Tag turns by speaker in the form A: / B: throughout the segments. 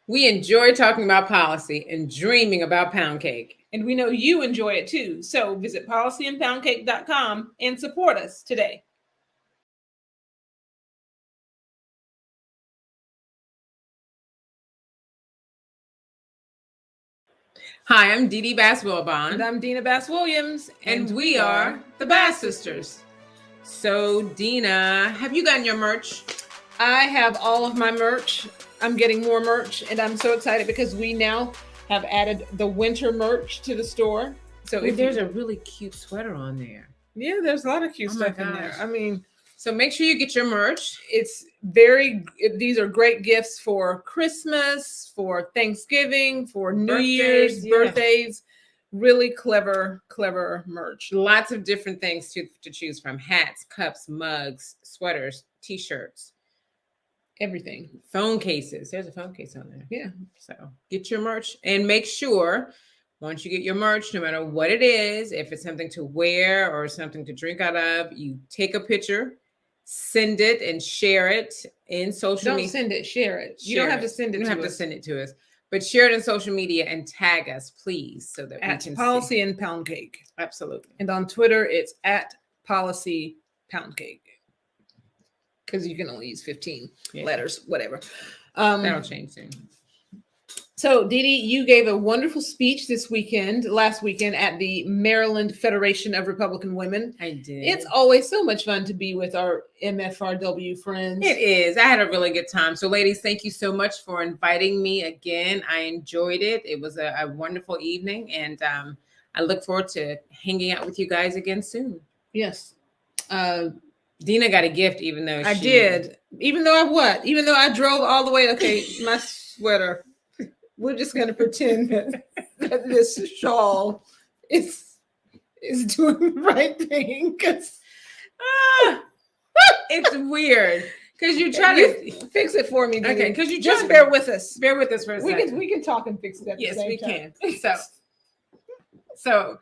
A: We enjoy talking about policy and dreaming about pound cake.
B: And we know you enjoy it too. So visit policyandpoundcake.com and support us today.
A: Hi, I'm Dee Dee Bass-Wilbon.
B: And I'm Dina Bass-Williams.
A: And we are the Bass Sisters. So, Dina, have you gotten your merch?
B: I have all of my merch. I'm getting more merch, and I'm so excited because we now have added the winter merch to the store.
A: So if there's a really cute sweater on there.
B: Yeah, there's a lot of cute stuff in there. I mean,
A: so make sure you get your merch.
B: These are great gifts for Christmas, for Thanksgiving, for New Year's, birthdays. Really clever merch.
A: Lots of different things to choose from. Hats, cups, mugs, sweaters, t-shirts.
B: Everything.
A: Phone cases. There's a phone case on there.
B: Yeah.
A: So get your merch and make sure once you get your merch, no matter what it is, if it's something to wear or something to drink out of, you take a picture, send it and share it in social media.
B: Don't send it, share it. You don't have to send it to us.
A: You don't have to send it to us. But share it in social media and tag us, please, so that we can
B: Policy
A: see.
B: and Pound Cake.
A: Absolutely.
B: And on Twitter, it's at Policy Pound Cake. Because you can only use 15 letters, whatever.
A: That'll change soon.
B: So, Dee Dee, you gave a wonderful speech last weekend at the Maryland Federation of Republican Women.
A: I did.
B: It's always so much fun to be with our MFRW friends.
A: It is. I had a really good time. So, ladies, thank you so much for inviting me again. I enjoyed it. It was a wonderful evening, and I look forward to hanging out with you guys again soon.
B: Yes.
A: Dina got a gift, even though
B: I did. Even though I drove all the way. Okay, my sweater. We're just going to pretend that this shawl is doing the right thing because
A: it's weird. Because you try to
B: fix it for me.
A: Okay, because you
B: just bear with us.
A: Bear with us for a second.
B: We can talk and fix it at the same time.
A: Yes, we can. So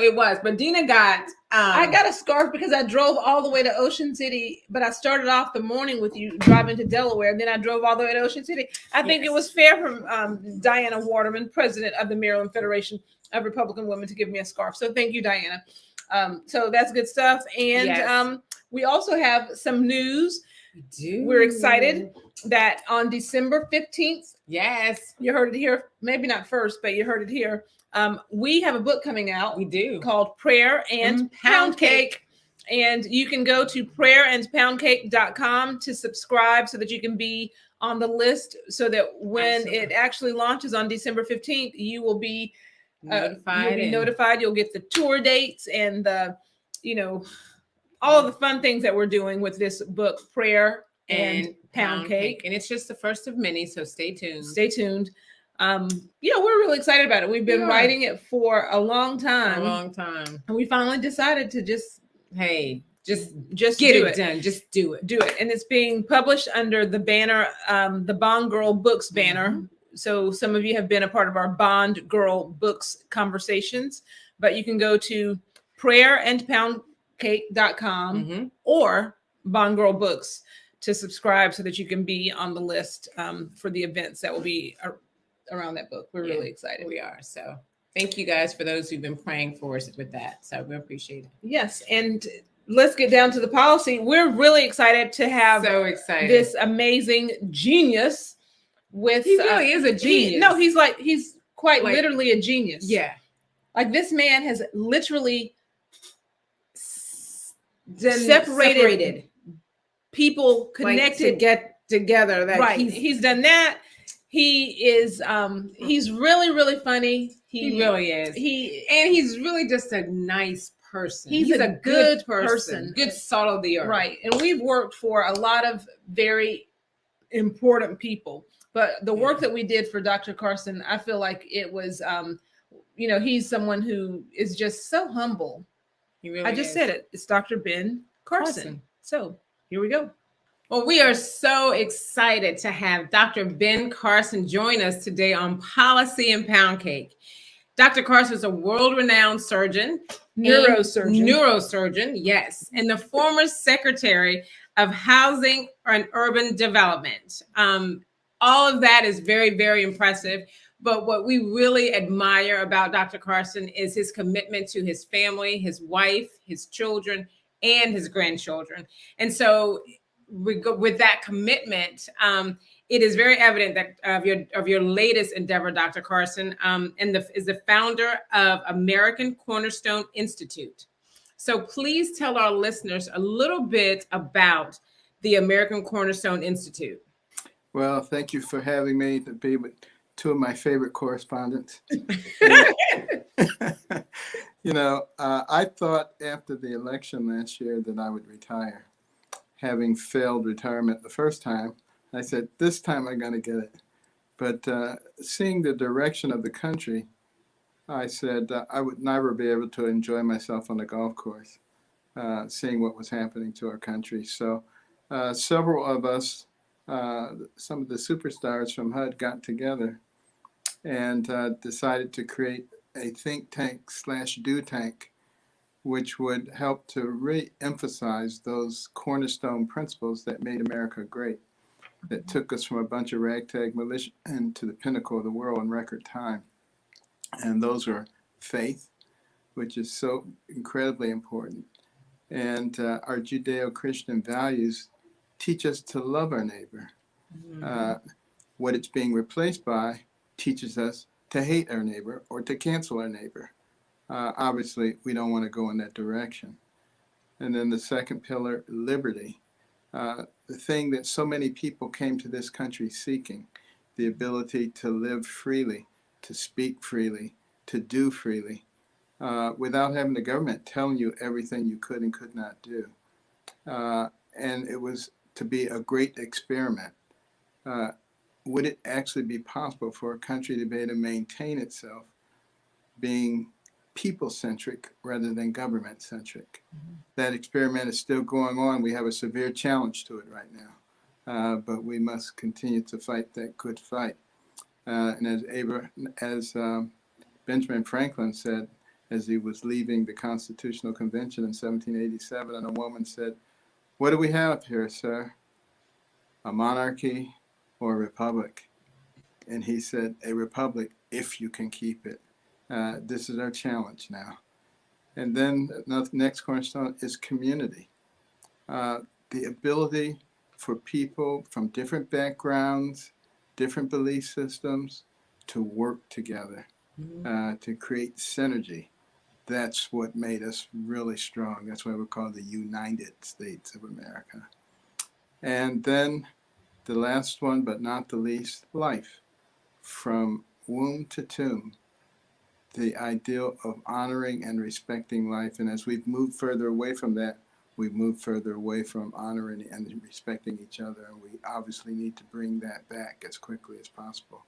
A: it was. But Dina got
B: I got a scarf because I drove all the way to Ocean City, but I started off the morning with you driving to Delaware, and then I drove all the way to Ocean City. I think it was fair from Diana Waterman, president of the Maryland Federation of Republican Women, to give me a scarf. So thank you, Diana. So that's good stuff. And we also have some news.
A: We do.
B: We're excited that on December 15th,
A: yes,
B: you heard it here, maybe not first, but you heard it here. We have a book coming out.
A: We do.
B: Called Prayer and Pound Cake. And you can go to prayerandpoundcake.com to subscribe so that you can be on the list so that when it actually launches on December 15th, you will be notified. You'll get the tour dates and all of the fun things that we're doing with this book, Prayer and Pound Cake.
A: And it's just the first of many, so stay tuned.
B: We're really excited about it. We've been writing it for a long time. And we finally decided to just
A: get it done. Just do it.
B: And it's being published under the banner, the Bond Girl Books banner. Mm-hmm. So some of you have been a part of our Bond Girl Books conversations, but you can go to prayerandpoundcake.com or Bond Girl Books to subscribe so that you can be on the list for the events that will be around that book. We're really excited.
A: We are. So thank you guys for those who've been praying for us with that. So we appreciate it.
B: Yes. And let's get down to the policy. We're really excited to have this amazing genius with
A: he really is a genius.
B: He's quite literally a genius.
A: Yeah.
B: Like this man has literally separated people connected
A: to get together.
B: He's done that. He is he's really, really funny.
A: He really is. He's really just a nice person.
B: He's a good person.
A: Good salt of the earth.
B: Right. And we've worked for a lot of very important people. But the work that we did for Dr. Carson, I feel like it was he's someone who is just so humble.
A: He really
B: I just said it. It's Dr. Ben Carson. So here we go.
A: Well, we are so excited to have Dr. Ben Carson join us today on Policy and Pound Cake. Dr. Carson is a world-renowned surgeon. Neurosurgeon, yes. And the former Secretary of Housing and Urban Development. all of that is very, very impressive. But what we really admire about Dr. Carson is his commitment to his family, his wife, his children, and his grandchildren. And so, with that commitment, it is very evident that of your latest endeavor, Dr. Carson, is the founder of American Cornerstone Institute. So please tell our listeners a little bit about the American Cornerstone Institute.
C: Well, thank you for having me to be with two of my favorite correspondents. I thought after the election last year that I would retire. Having failed retirement the first time, I said, this time I'm going to get it. But seeing the direction of the country, I said I would never be able to enjoy myself on the golf course, seeing what was happening to our country. So several of us, some of the superstars from HUD got together and decided to create a think tank / do tank, which would help to re-emphasize those cornerstone principles that made America great, that took us from a bunch of ragtag militia into the pinnacle of the world in record time. And those are faith, which is so incredibly important, and our Judeo-Christian values teach us to love our neighbor. What it's being replaced by teaches us to hate our neighbor or to cancel our neighbor. Obviously, we don't want to go in that direction. And then the second pillar, liberty, the thing that so many people came to this country seeking, the ability to live freely, to speak freely, to do freely, without having the government telling you everything you could and could not do. And it was to be a great experiment. Would it actually be possible for a country to be able to maintain itself being people-centric rather than government-centric? That experiment is still going on. We have a severe challenge to it right now, but we must continue to fight that good fight. And as Benjamin Franklin said, as he was leaving the Constitutional Convention in 1787, and a woman said, "What do we have here, sir? A monarchy or a republic?" And he said, "A republic, if you can keep it." This is our challenge now. And then the next cornerstone is community. The ability for people from different backgrounds, different belief systems to work together, to create synergy. That's what made us really strong. That's why we're called the United States of America. And then the last one, but not the least, life. From womb to tomb, the ideal of honoring and respecting life. And as we've moved further away from that, we've moved further away from honoring and respecting each other. And we obviously need to bring that back as quickly as possible.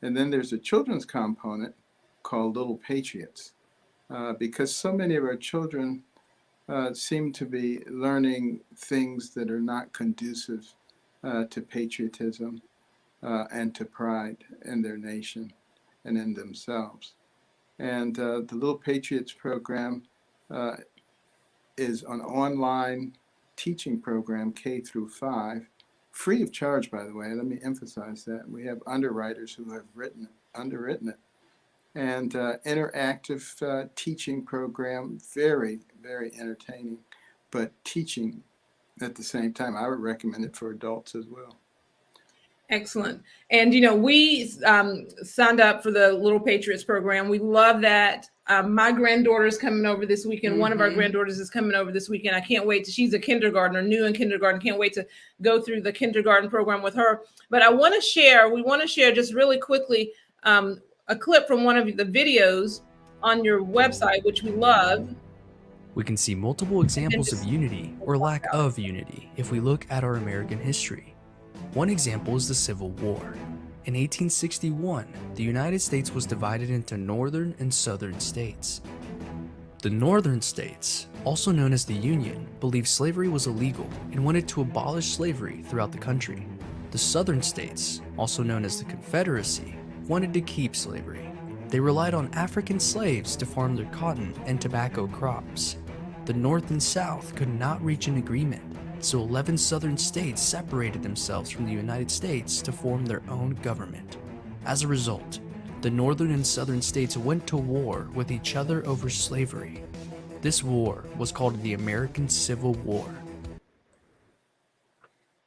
C: And then there's a children's component called Little Patriots, because so many of our children seem to be learning things that are not conducive to patriotism and to pride in their nation and in themselves. And the Little Patriots program is an online teaching program, K through 5, free of charge, by the way. Let me emphasize that. We have underwriters who have underwritten it. And interactive teaching program, very, very entertaining, but teaching at the same time. I would recommend it for adults as well.
B: Excellent. And, we signed up for the Little Patriots program. We love that. My granddaughter is coming over this weekend. One of our granddaughters is coming over this weekend. I can't wait. She's a kindergartner, new in kindergarten. Can't wait to go through the kindergarten program with her. But we want to share just really quickly a clip from one of the videos on your website, which we love.
D: We can see multiple examples of unity or lack of unity if we look at our American history. One example is the Civil War. In 1861, the United States was divided into northern and southern states. The northern states, also known as the Union, believed slavery was illegal and wanted to abolish slavery throughout the country. The southern states, also known as the Confederacy, wanted to keep slavery. They relied on African slaves to farm their cotton and tobacco crops. The the North and South could not reach an agreement, so 11 southern states separated themselves from the United States to form their own government. As a result, the northern and southern states went to war with each other over slavery. This war was called the American Civil War.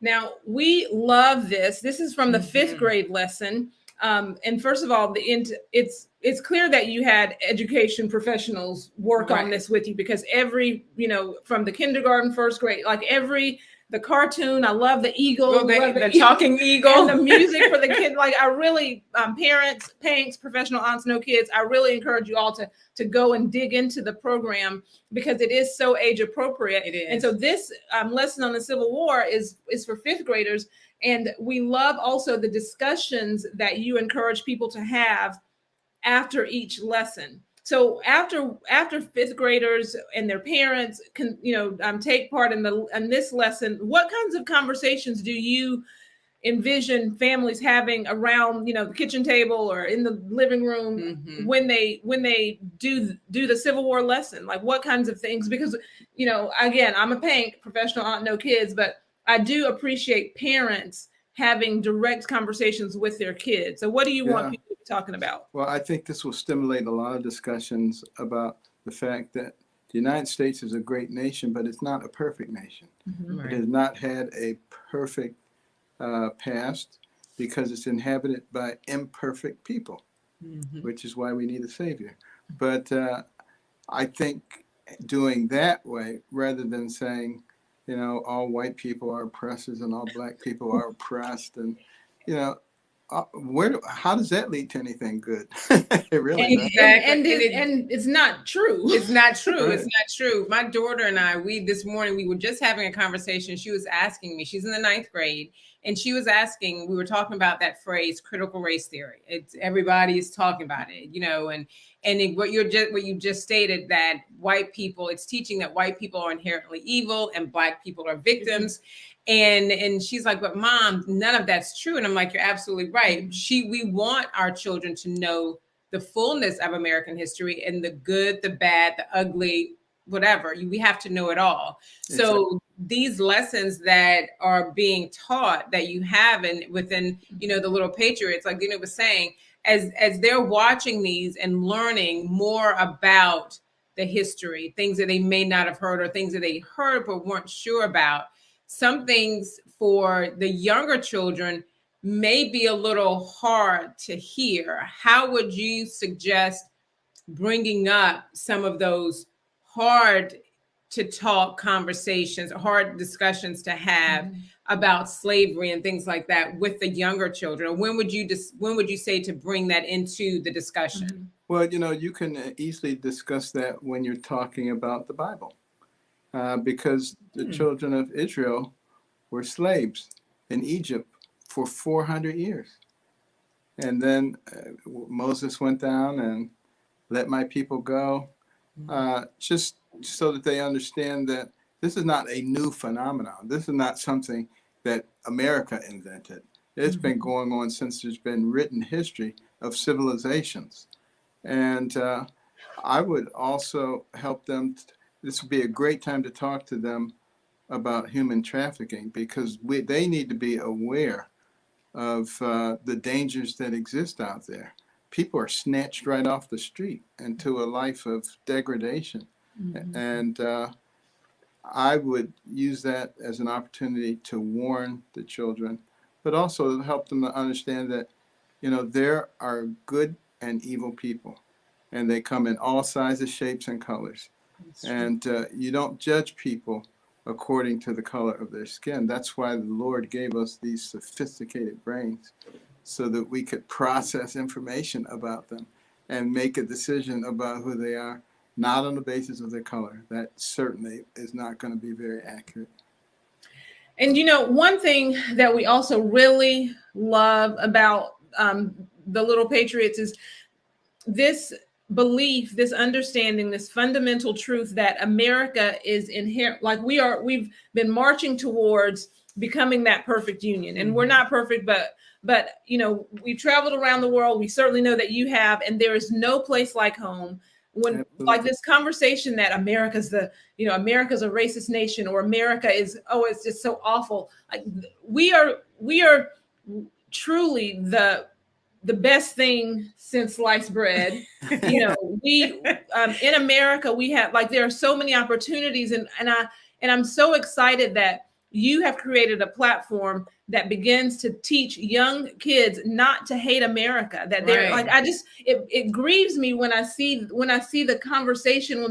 B: Now, we love this. This is from the fifth grade lesson. And first of all, it's clear that you had education professionals work on this with you, because every, from the kindergarten, first grade, like the cartoon, I love the eagle,
A: the talking eagle,
B: and the music for the kid. Like, I really, parents, professional aunts, no kids, I really encourage you all to go and dig into the program, because it is so age appropriate.
A: It is.
B: And so this lesson on the Civil War is for fifth graders. And we love also the discussions that you encourage people to have after each lesson. So after fifth graders and their parents can, take part in this lesson, what kinds of conversations do you envision families having around, the kitchen table or in the living room when they do the Civil War lesson? Like, what kinds of things? Because, again, I'm a PANC, professional aunt, no kids, but I do appreciate parents having direct conversations with their kids. So what do you want people to be talking about?
C: Well, I think this will stimulate a lot of discussions about the fact that the United States is a great nation, but it's not a perfect nation.
A: Right.
C: It has not had a perfect past, because it's inhabited by imperfect people, which is why we need a savior. But I think doing that way, rather than saying, all white people are oppressors and all black people are oppressed, and how does that lead to anything good? It really does.
B: Exactly. And it's not true.
A: It's not true.
C: Right.
A: It's not true. My daughter and I, this morning, we were just having a conversation. She was asking me, she's in the 9th grade, and she was asking, we were talking about that phrase, critical race theory. Everybody is talking about it, and what you just stated, that white people, it's teaching that white people are inherently evil and black people are victims. And she's like, but Mom, none of that's true. And I'm like, you're absolutely right. We want our children to know the fullness of American history, and the good, the bad, the ugly, whatever. We have to know it all. So these lessons that are being taught, that you have within, the Little Patriots, like Dina was saying, as they're watching these and learning more about the history, things that they may not have heard, or things that they heard but weren't sure about. Some things for the younger children may be a little hard to hear. How would you suggest bringing up some of those hard to talk conversations, hard discussions to have about slavery and things like that with the younger children? Or when would you say to bring that into the discussion?
C: Well, you can easily discuss that when you're talking about the Bible, because the children of Israel were slaves in Egypt for 400 years. And then Moses went down and let my people go, just so that they understand that this is not a new phenomenon. This is not something that America invented. It's been going on since there's been written history of civilizations. And I would also help them. This would be a great time to talk to them about human trafficking, because they need to be aware of the dangers that exist out there. People are snatched right off the street into a life of degradation. And I would use that as an opportunity to warn the children, but also help them to understand that, there are good and evil people, and they come in all sizes, shapes, and colors. And you don't judge people according to the color of their skin. That's why the Lord gave us these sophisticated brains, so that we could process information about them and make a decision about who they are, not on the basis of their color. That certainly is not going to be very accurate.
B: And one thing that we also really love about the Little Patriots is this belief, this understanding, this fundamental truth that America is inherent. Like, we've been marching towards becoming that perfect union, and we're not perfect, but we've traveled around the world. We certainly know that you have, and there is no place like home. when like this conversation that America's America's a racist nation, or America is, oh, it's just so awful. Like we are truly the best thing since sliced bread. We in America, we have, like, there are so many opportunities, and I'm so excited that you have created a platform that begins to teach young kids not to hate America. That they're like, it grieves me when I see the conversation,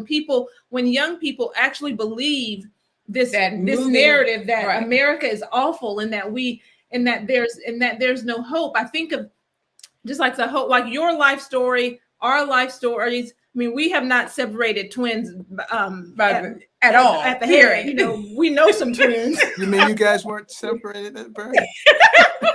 B: when young people actually believe this narrative that America is awful, and that there's no hope. I think of just like the hope, like your life story, our life stories. I mean, we have not separated twins at all at the head. We know some twins.
C: You mean you guys weren't separated at birth?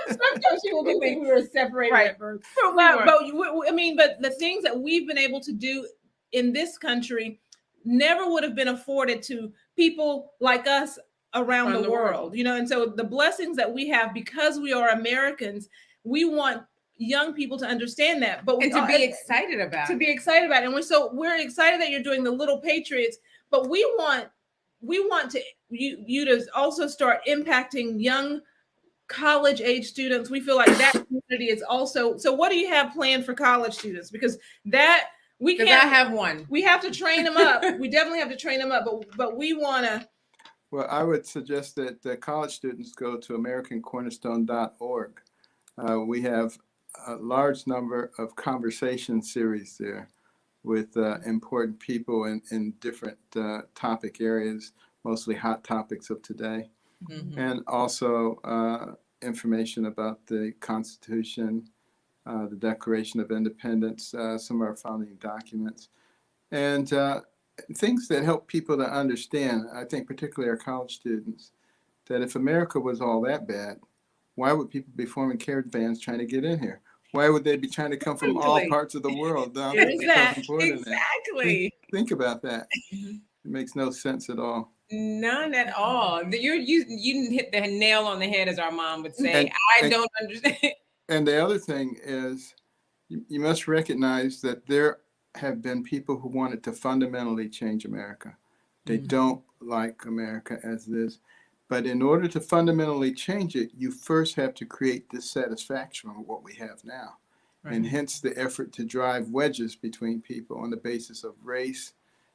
B: Sometimes people do think we were separated at birth. But the things that we've been able to do in this country never would have been afforded to people like us around the world. And so the blessings that we have because we are Americans, we want young people to understand that, but
A: to be excited about it.
B: And we're excited that you're doing the Little Patriots, but we want you to also start impacting young college age students. We feel like that community is also. So what do you have planned for college students? Because that we can't.
A: I have one.
B: We have to train them up. We definitely have to train them up, but we want to.
C: Well, I would suggest that the college students go to AmericanCornerstone.org. We have a large number of conversation series there with important people in different topic areas, mostly hot topics of today, and also information about the Constitution, the Declaration of Independence, some of our founding documents, and things that help people to understand, I think particularly our college students, that if America was all that bad, why would people be forming caravans trying to get in here? Why would they be trying to come from all parts of the world down to the southern border?
A: Exactly.
C: Think about that. It makes no sense at all.
A: None at all. You hit the nail on the head, as our mom would say. I don't understand.
C: And the other thing is, you must recognize that there have been people who wanted to fundamentally change America. They don't like America as it is. But in order to fundamentally change it, you first have to create dissatisfaction with what we have now. Right. And hence the effort to drive wedges between people on the basis of race,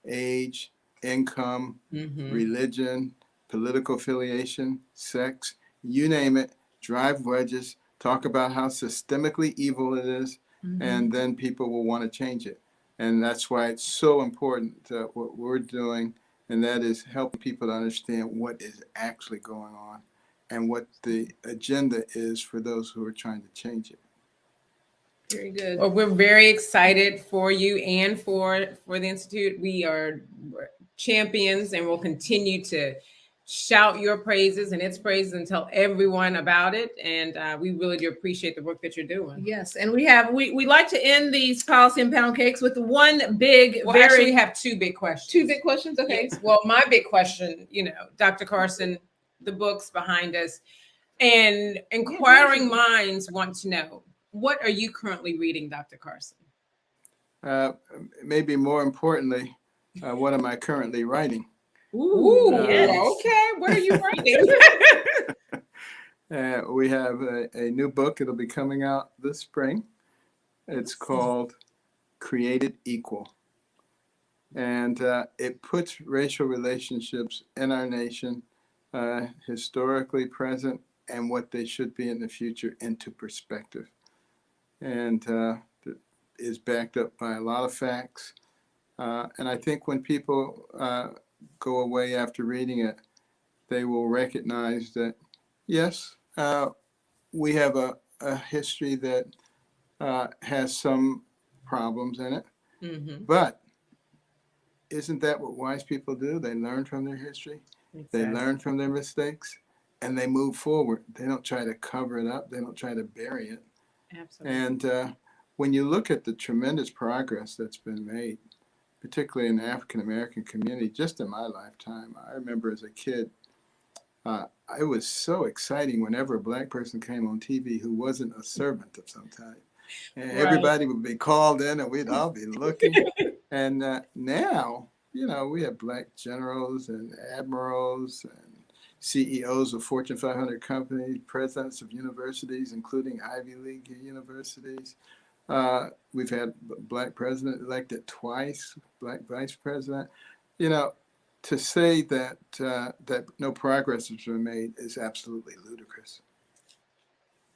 C: age, income, religion, political affiliation, sex, you name it, drive wedges, talk about how systemically evil it is, and then people will want to change it. And that's why it's so important what we're doing, and that is helping people to understand what is actually going on and what the agenda is for those who are trying to change it.
B: Very good.
A: Well, we're very excited for you and for the Institute. We are champions, and we'll continue to shout your praises and its praises and tell everyone about it. And we really do appreciate the work that you're doing.
B: Yes, and we like to end these Policy and Pound Cakes with one big,
A: actually we have two big questions.
B: Two big questions, okay.
A: Yes. Well, my big question, Dr. Carson, the books behind us, and inquiring minds want to know, what are you currently reading, Dr. Carson?
C: Maybe more importantly, what am I currently writing?
A: Ooh, yes. Okay. What are you writing?
C: We have a new book. It'll be coming out this spring. It's called Created Equal. And it puts racial relationships in our nation, historically present, and what they should be in the future into perspective. And it is backed up by a lot of facts. And I think when people go away after reading it, they will recognize that, yes, we have a history that has some problems in it, but isn't that what wise people do? They learn from their history, they learn from their mistakes, and they move forward. They don't try to cover it up. They don't try to bury it.
A: Absolutely.
C: And when you look at the tremendous progress that's been made, particularly in the African-American community, just in my lifetime. I remember as a kid, it was so exciting whenever a Black person came on TV who wasn't a servant of some type. And everybody would be called in and we'd all be looking. And now, we have black generals and admirals and CEOs of Fortune 500 companies, presidents of universities, including Ivy League universities. We've had black president elected twice, black vice president. To say that that no progress has been made is absolutely ludicrous.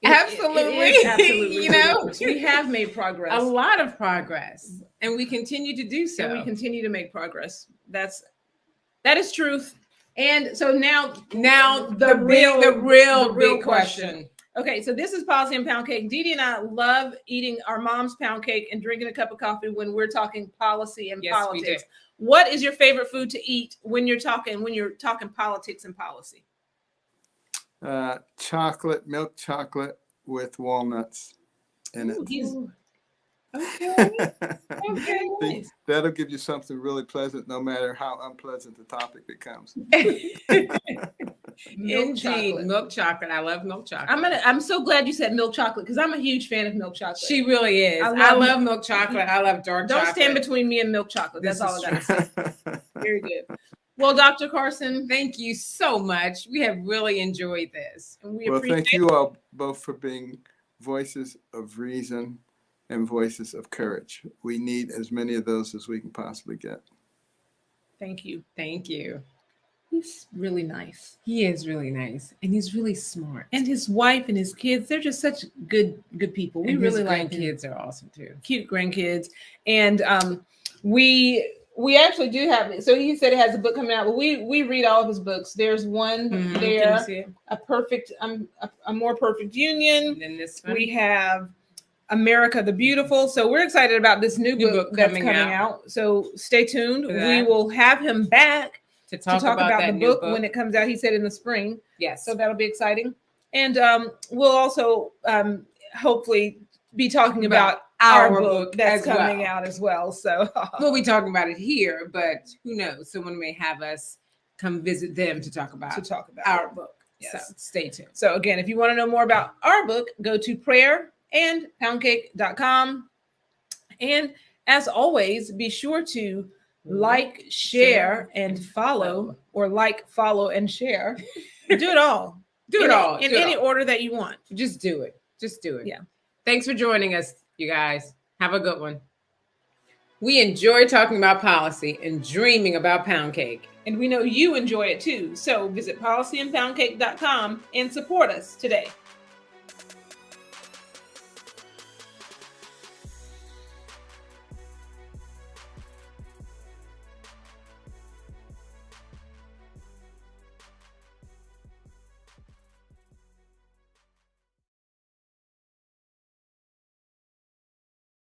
A: Absolutely.
B: It is absolutely.
A: You
B: ludicrous. We have made progress.
A: A lot of progress, and we continue to do so.
B: And we continue to make progress. That is truth. And so now
A: the real big question.
B: Okay, so this is Policy and Pound Cake. Dee Dee and I love eating our mom's pound cake and drinking a cup of coffee when we're talking policy and politics.
A: We do.
B: What is your favorite food to eat when you're talking politics and policy?
C: Chocolate, milk chocolate with walnuts in it.
B: Okay.
C: That'll give you something really pleasant, no matter how unpleasant the topic becomes.
A: Indeed, milk chocolate. I love milk chocolate.
B: I'm so glad you said milk chocolate because I'm a huge fan of milk chocolate.
A: She really is. I love milk chocolate. I love dark chocolate.
B: Don't stand between me and milk chocolate. That's all I gotta say. Very good. Well, Dr. Carson,
A: thank you so much. We have really enjoyed this.
B: And
C: thank you all both for being voices of reason and voices of courage. We need as many of those as we can possibly get.
B: Thank you.
A: Thank you.
B: He's really nice.
A: He is really nice, and he's really smart.
B: And his wife and his kids, they're just such good people. We really like him.
A: Kids are awesome too.
B: Cute grandkids. And we actually do have, so he said it has a book coming out, but we read all of his books. There's one there, a more perfect union.
A: And then this one.
B: We have America the Beautiful. So we're excited about this new book that's coming out. So stay tuned. We will have him back to talk about the book when it comes out. He said in the spring.
A: Yes.
B: So that'll be exciting. And we'll also hopefully be talking about our book that's coming out as well. So
A: we'll be talking about it here, but who knows? Someone may have us come visit them to talk about our book. Yes. So stay tuned.
B: So again, if you want to know more about our book, go to prayerandpoundcake.com. And as always, be sure to like, share, and follow, or like, follow, and share. Do it all.
A: Do it all.
B: In any order that you want.
A: Just do it. Just do it.
B: Yeah.
A: Thanks for joining us, you guys. Have a good one. We enjoy talking about policy and dreaming about pound cake.
B: And we know you enjoy it too. So visit policyandpoundcake.com and support us today.